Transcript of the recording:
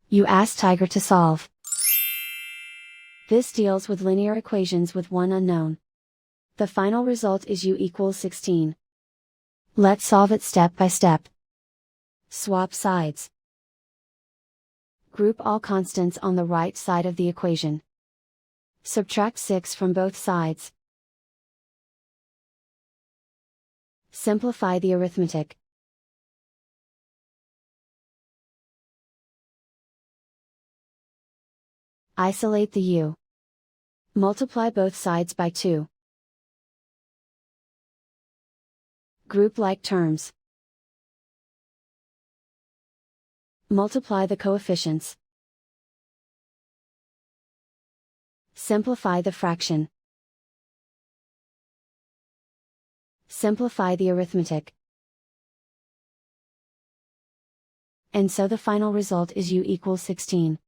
You ask Tiger to solve. This deals with linear equations with one unknown. The final result is u equals 16. Let's solve it step by step. Swap sides. Group all constants on the right side of the equation. Subtract 6 from both sides. Simplify the arithmetic. Isolate the u. Multiply both sides by 2. Group like terms. Multiply the coefficients. Simplify the fraction. Simplify the arithmetic. And so the final result is u equals 16.